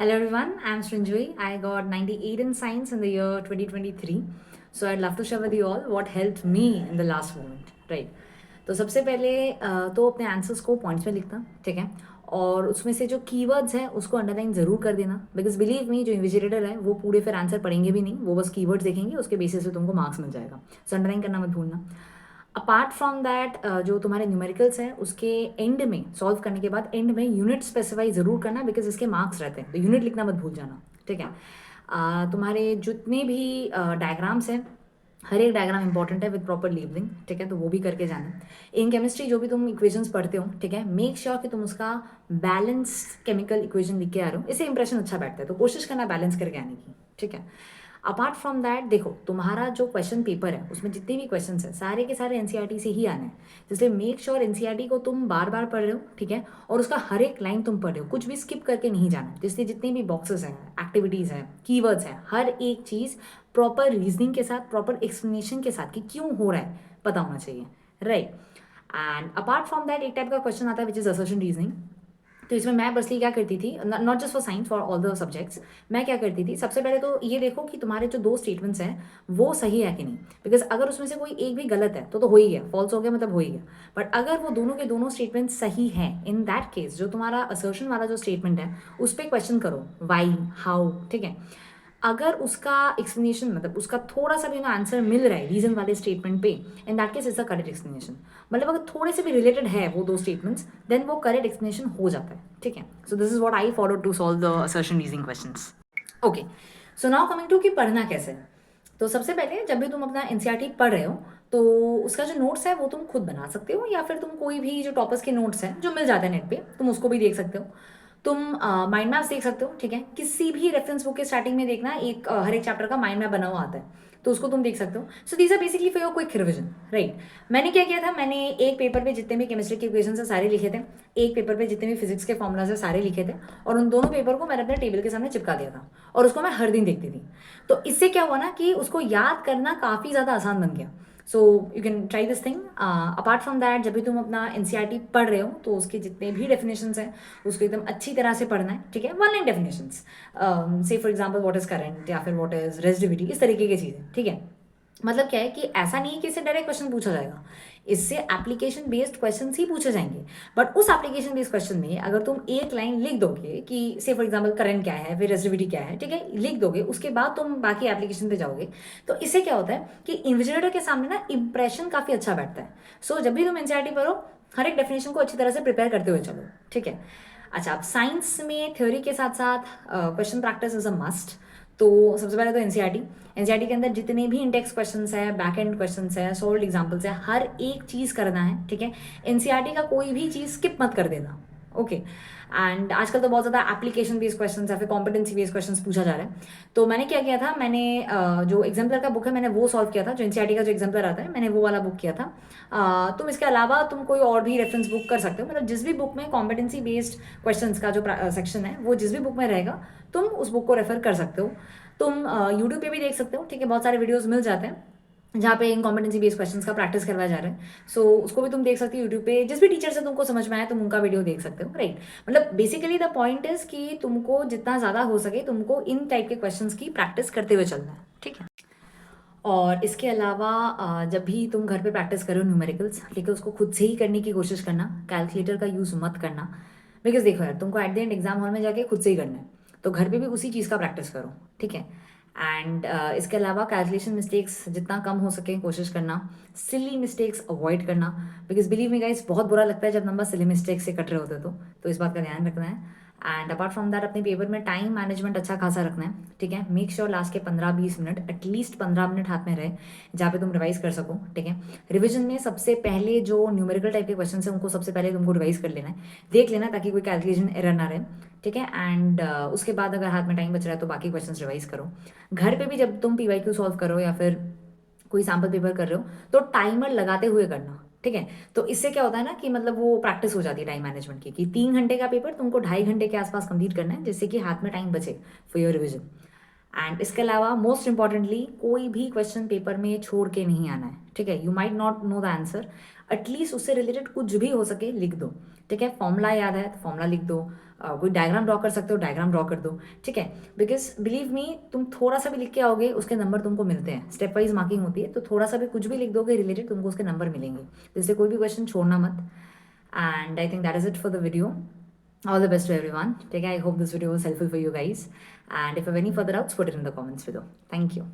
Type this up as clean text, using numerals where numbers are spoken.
Hello everyone, I'm Srinjoy. I got 98 in science in the year 2023. So I'd love to share with you all what helped me in the last moment, right? तो सबसे पहले तो अपने answers को points में लिखना, ठीक है? और उसमें से जो कीवर्ड्स हैं उसको अंडरलाइन ज़रूर कर देना, बिकॉज बिलीव मी जो इन्विजिलेटर है वो पूरे फिर आंसर पढ़ेंगे भी नहीं, वो बस कीवर्ड्स देखेंगे, उसके बेसिस पे तुमको मार्क्स मिल जाएगा. सो अंडरलाइन करना मत भूलना. अपार्ट फ्रॉम दैट जो तुम्हारे न्यूमेरिकल्स हैं उसके एंड में सॉल्व करने के बाद एंड में यूनिट स्पेसिफाई ज़रूर करना, बिकॉज इसके मार्क्स रहते हैं, तो यूनिट लिखना मत भूल जाना, ठीक है? तुम्हारे जितने भी डायग्राम्स हैं, हर एक डायग्राम इंपॉर्टेंट है विद प्रॉपर लेबलिंग, ठीक है? तो वो भी करके जाना. इन केमिस्ट्री जो भी तुम इक्वेशंस पढ़ते हो, ठीक है, मेक श्योर कि तुम उसका बैलेंस केमिकल इक्वेशन लिख के आ रहे हो, इससे इंप्रेशन अच्छा बैठता है, तो कोशिश करना बैलेंस करके आने की, ठीक है? अपार्ट फ्रॉम दैट देखो, तुम्हारा जो क्वेश्चन पेपर है उसमें जितने भी क्वेश्चन है सारे के सारे एनसीईआरटी से ही आने हैं, इसलिए मेक श्योर एनसीईआरटी को तुम बार बार पढ़ रहे हो, ठीक है? और उसका हर एक लाइन तुम पढ़ रहे हो, कुछ भी स्किप करके नहीं जाना है. जिससे जितने भी बॉक्सेस हैं, एक्टिविटीज़ हैं, कीवर्ड्स हैं, हर एक चीज़ प्रॉपर रीजनिंग के साथ, प्रॉपर एक्सप्लेनेशन के साथ कि क्यों हो रहा है पता होना चाहिए, right? And apart from that एक टाइप का क्वेश्चन आता है विच इज असर्शन रीजनिंग. तो इसमें मैं पर्सनली क्या करती थी, not just for science, for all the subjects, मैं क्या करती थी, सबसे पहले तो ये देखो कि तुम्हारे जो दो स्टेटमेंट्स हैं वो सही है कि नहीं, बिकॉज अगर उसमें से कोई एक भी गलत है तो हो ही गया, फॉल्स हो गया मतलब हो ही गया. बट अगर वो दोनों के दोनों स्टेटमेंट सही हैं, इन दैट केस जो तुम्हारा असर्शन वाला जो स्टेटमेंट है उस पर क्वेश्चन करो, वाई, हाउ, ठीक है? अगर उसका एक्सप्लेनेशन मतलब उसका थोड़ा सा भी आंसर मिल रहा है रीजन वाले स्टेटमेंट पे, in that case is the correct explanation. मतलब अगर थोड़े से भी रिलेटेड है वो दो स्टेटमेंट्स, देन वो करेक्ट एक्सप्लेनेशन हो जाता है, ठीक है? So this is what I follow to solve the assertion reasoning questions. Okay, so now coming to कि पढ़ना कैसे है. तो सबसे पहले जब भी तुम अपना एनसीईआरटी पढ़ रहे हो तो उसका जो नोट्स है वो तुम खुद बना सकते हो, या फिर तुम कोई भी जो टॉपर्स के नोट्स हैं जो मिल जाते हैं नेट पे तुम उसको भी देख सकते हो. तुम माइंड मैप्स देख सकते हो, ठीक है? किसी भी रेफरेंस बुक के स्टार्टिंग में देखना एक हर एक चैप्टर का माइंड मैप बना हुआ आता है, तो उसको तुम देख सकते हो. So these are basically for your quick revision, right? मैंने क्या किया था, मैंने एक पेपर पे जितने भी केमिस्ट्री के इक्वेशन है सारे लिखे थे, एक पेपर पे जितने भी फिजिक्स के फॉर्मुलाज है सारे लिखे थे, और उन दोनों पेपर को मैंने अपने टेबल के सामने चिपका दिया था, और उसको मैं हर दिन देखती थी. तो इससे क्या हुआ ना कि उसको याद करना काफ़ी ज़्यादा आसान बन गया. So you can try this thing. Apart from that जब भी तुम अपना एनसीईआरटी पढ़ रहे हो तो उसके जितने भी डेफिनेशंस हैं उसको एकदम अच्छी तरह से पढ़ना है, ठीक है? वन लाइन डेफिनेशंस, से for example what is current या फिर व्हाट इज रेसिडिविटी, इस तरीके की चीज़ें, ठीक है? मतलब क्या है कि ऐसा नहीं है कि इससे डायरेक्ट क्वेश्चन पूछा जाएगा, इससे एप्लीकेशन बेस्ड क्वेश्चन ही पूछे जाएंगे. बट उस एप्लीकेशन बेस्ड क्वेश्चन में अगर तुम एक लाइन लिख दोगे कि से फॉर एग्जांपल करंट क्या है, फिर रेसिडिविटी क्या है, ठीक है, लिख दोगे, उसके बाद तुम बाकी एप्लीकेशन पे जाओगे, तो इससे क्या होता है कि इन्विजिलेटर के सामने ना इंप्रेशन काफ़ी अच्छा बैठता है. सो जब भी तुम एनसीईआरटी पढ़ो हर एक डेफिनेशन को अच्छी तरह से प्रिपेयर करते हुए चलो, ठीक है? अच्छा, अब साइंस में थ्योरी के साथ साथ question practice is a must. तो सबसे पहले तो एनसीईआरटी के अंदर जितने भी इंडेक्स क्वेश्चंस है, बैक एंड क्वेश्चंस है, सॉल्व एग्जांपल्स है, हर एक चीज़ करना है, ठीक है? एनसीईआरटी का कोई भी चीज़ स्किप मत कर देना, ओके? एंड आजकल तो बहुत ज़्यादा एप्लीकेशन बेस्ड क्वेश्चन या फिर कॉम्पिटेंसी बेस्ड क्वेश्चन पूछा जा रहा है. तो मैंने क्या किया था, मैंने जो एग्जाम्पलर का बुक है मैंने वो सॉल्व किया था, जो एनसीईआरटी का जो एग्जाम्पलर आता है मैंने वो वाला बुक किया था. तुम इसके अलावा तुम कोई और भी रेफरेंस बुक कर सकते हो, मतलब जिस भी बुक में कॉम्पिटेंसी बेस्ड क्वेश्चन का जो सेक्शन है वो जिस भी बुक में रहेगा तुम उस बुक को रेफर कर सकते हो. तुम यूट्यूब पे भी देख सकते हो, ठीक है? बहुत सारे वीडियोस मिल जाते हैं जहाँ पे इन कॉम्पिटेंसी बेस्ड क्वेश्चंस का प्रैक्टिस करवाया जा रहा है. सो उसको भी तुम देख सकते हो यूट्यूब पे, जिस भी टीचर से तुमको समझ में आए तुम उनका वीडियो देख सकते हो, राइट? मतलब बेसिकली द पॉइंट इज कि तुमको जितना ज़्यादा हो सके तुमको इन टाइप के क्वेश्चंस की प्रैक्टिस करते हुए चलना है, ठीक है? और इसके अलावा जब भी तुम घर पे प्रैक्टिस करो न्यूमेरिकल्स, ठीक है, उसको खुद से ही करने की कोशिश करना, कैलकुलेटर का यूज़ मत करना. बिकॉज देखो यार, तुमको at the end exam hall में जाके खुद से ही करना है, तो घर पे भी उसी चीज़ का प्रैक्टिस करो, ठीक है? एंड इसके अलावा कैलकुलेशन मिस्टेक्स जितना कम हो सके कोशिश करना, सिली मिस्टेक्स अवॉइड करना, बिकॉज बिलीव मी गाइस बहुत बुरा लगता है जब नंबर सिली मिस्टेक्स से कट रहे होते तो इस बात का ध्यान रखना है. एंड अपार्ट फ्रॉम दैट अपने पेपर में टाइम मैनेजमेंट अच्छा खासा रखना है, ठीक है? मेक श्योर लास्ट के 15-20 मिनट, एटलीस्ट 15 मिनट हाथ में रहे जहाँ पे तुम रिवाइज कर सको, ठीक है? रिवीजन में सबसे पहले जो न्यूमेरिकल टाइप के क्वेश्चन है उनको सबसे पहले तुमको रिवाइज कर लेना है, देख लेना ताकि कोई कैलकुलेशन एरर ना रहे, ठीक है? एंड उसके बाद अगर हाथ में टाइम बच रहा है तो बाकी क्वेश्चन रिवाइज करो. घर पे भी जब तुम पीवाईक्यू सॉल्व करो या फिर कोई सैम्पल पेपर कर रहे हो तो टाइमर लगाते हुए करना, ठीक है? तो इससे क्या होता है ना कि मतलब वो प्रैक्टिस हो जाती है टाइम मैनेजमेंट की, कि 3 घंटे का पेपर तुमको 2.5 घंटे के आसपास कंप्लीट करना है, जिससे कि हाथ में टाइम बचे फॉर योर रिविजन. एंड इसके अलावा मोस्ट इंपॉर्टेंटली कोई भी क्वेश्चन पेपर में छोड़ के नहीं आना है, ठीक है? You might not know the answer, at least उससे रिलेटेड कुछ भी हो सके लिख दो, ठीक है? फॉर्मूला याद है तो फॉर्मूला लिख दो, कोई डायग्राम ड्रॉ कर सकते हो, डायग्राम ड्रॉ कर दो, ठीक है। बिकॉज बिलीव मी, तुम थोड़ा सा भी लिख के आओगे उसके नंबर तुमको मिलते हैं, स्टेप वाइज मार्किंग होती है, तो थोड़ा सा भी कुछ भी लिख दोगे रिलेटेड, तुमको उसके नंबर मिलेंगे। तो इससे कोई भी क्वेश्चन छोड़ना मत। And I think that is it for the video. All the best to everyone. Take care. I hope this video was helpful for you guys. And if you have any further doubts, put it in the comments below. Thank you.